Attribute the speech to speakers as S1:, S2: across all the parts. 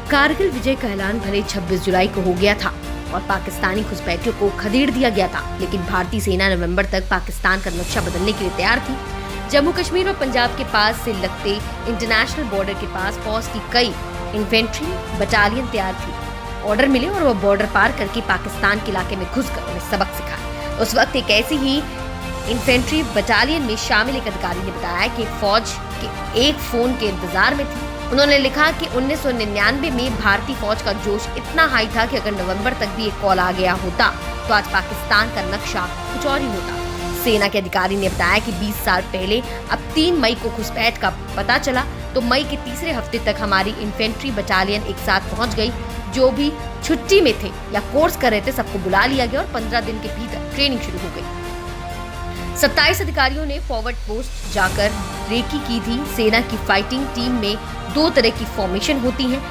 S1: कारगिल विजय का ऐलान भले 26 जुलाई को हो गया था और पाकिस्तानी घुसपैठियों को खदेड़ दिया गया था, लेकिन भारतीय सेना नवंबर तक पाकिस्तान का नक्शा बदलने के लिए तैयार थी। जम्मू कश्मीर और पंजाब के पास से लगते इंटरनेशनल बॉर्डर के पास फौज की कई इन्फेंट्री बटालियन तैयार थी। ऑर्डर मिले और वह बॉर्डर पार करके पाकिस्तान के इलाके में घुसकर उन्हें सबक सिखाया। उस वक्त एक ऐसी ही इन्फेंट्री बटालियन में शामिल एक अधिकारी ने बताया कि फौज के एक फोन के इंतजार में थी। उन्होंने लिखा कि 1999 में भारतीय फौज का जोश इतना हाई था कि अगर नवंबर तक भी एक कॉल आ गया होता तो आज पाकिस्तान का नक्शा कुछ और ही होता। सेना के अधिकारी ने बताया कि 20 साल पहले अब 3 मई को घुसपैठ का पता चला तो मई के तीसरे हफ्ते तक हमारी इन्फेंट्री बटालियन एक साथ पहुंच गई। जो भी छुट्टी में थे या कोर्स कर रहे थे सबको बुला लिया गया और 15 दिन के भीतर ट्रेनिंग शुरू हो गई। 27 अधिकारियों ने फॉरवर्ड पोस्ट जाकर रेकी की थी। सेना की फाइटिंग टीम में 2 तरह की फॉर्मेशन होती हैं,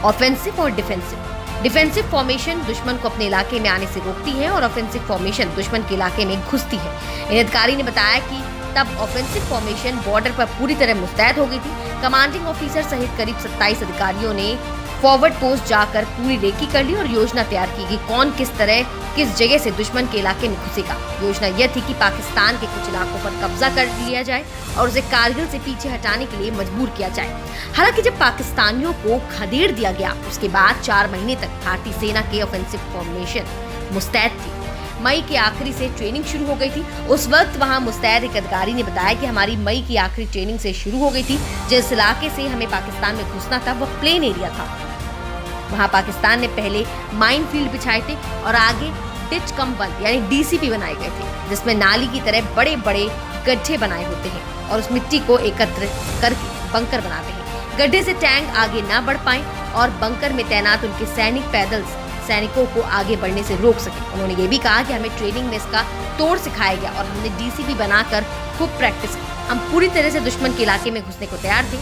S1: ऑफेंसिव और डिफेंसिव। डिफेंसिव फॉर्मेशन दुश्मन को अपने इलाके में आने से रोकती है और ऑफेंसिव फॉर्मेशन दुश्मन के इलाके में घुसती है। इन अधिकारी ने बताया कि तब ऑफेंसिव फॉर्मेशन बॉर्डर पर पूरी तरह मुस्तैद हो गई थी। कमांडिंग ऑफिसर सहित करीब 27 अधिकारियों ने फॉरवर्ड पोस्ट जाकर पूरी रेकी कर ली और योजना तैयार की कि कौन किस तरह किस जगह से दुश्मन के इलाके में घुसेगा। योजना यह थी कि पाकिस्तान के कुछ इलाकों पर कब्जा कर लिया जाए और उसे कारगिल से पीछे हटाने के लिए मजबूर किया जाए। हालांकि जब पाकिस्तानियों को खदेड़ दिया गया उसके बाद 4 महीने तक भारतीय सेना के ऑफेंसिव फॉर्मेशन मुस्तैद थी। मई के आखिरी से ट्रेनिंग शुरू हो गई थी। उस वक्त वहां मुस्तैद एक अधिकारी ने बताया कि हमारी मई की आखिरी ट्रेनिंग से शुरू हो गई थी। जिस इलाके से हमें पाकिस्तान में घुसना था वह प्लेन एरिया था। वहां पाकिस्तान ने पहले माइन फील्ड बिछाए थे और आगे डिच कम बंद यानी डीसीपी बनाए गए थे, जिसमें नाली की तरह बड़े बड़े गड्ढे बनाए होते हैं और उस मिट्टी को एकत्र करके बंकर बनाते हैं। गड्ढे से टैंक आगे ना बढ़ पाए और बंकर में तैनात उनके सैनिक पैदल सैनिकों को आगे बढ़ने से रोक सके। उन्होंने ये भी कहा कि हमें ट्रेनिंग में इसका तोड़ सिखाया गया और हमने डीसीपी बनाकर खूब प्रैक्टिस की। हम पूरी तरह से दुश्मन के इलाके में घुसने को तैयार थे।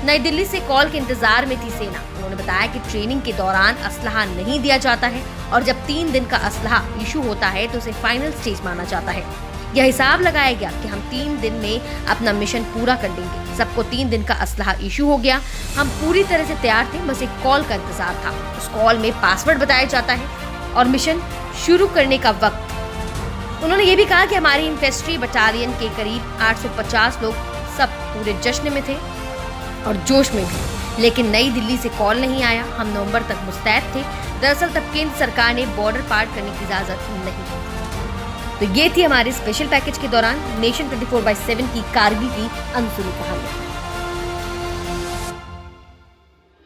S1: नई दिल्ली से कॉल के इंतजार में थी सेना। उन्होंने बताया कि ट्रेनिंग के दौरान असलहा नहीं दिया जाता है और जब 3 दिन का असलहा इशू होता है तो उसे फाइनल स्टेज माना जाता है। यह हिसाब लगाया गया कि हम 3 दिन में अपना मिशन पूरा कर लेंगे। सबको 3 दिन का असलहा इशू हो गया। हम पूरी तरह से तैयार थे, बस एक कॉल का इंतजार था। उस कॉल में पासवर्ड बताया जाता है और मिशन शुरू करने का वक्त। उन्होंने ये भी कहा कि हमारी इन्फेंट्री बटालियन के करीब 850 लोग सब पूरे जश्न में थे और जोश में भी, लेकिन नई दिल्ली से कॉल नहीं आया। हम नवंबर तक मुस्तैद थे। दरअसल तब केंद्र सरकार ने बॉर्डर पार करने की इजाजत नहीं दी। तो ये थी हमारे स्पेशल पैकेज के दौरान नेशन 24/7 की कारगिल की अनसुनी कहानी।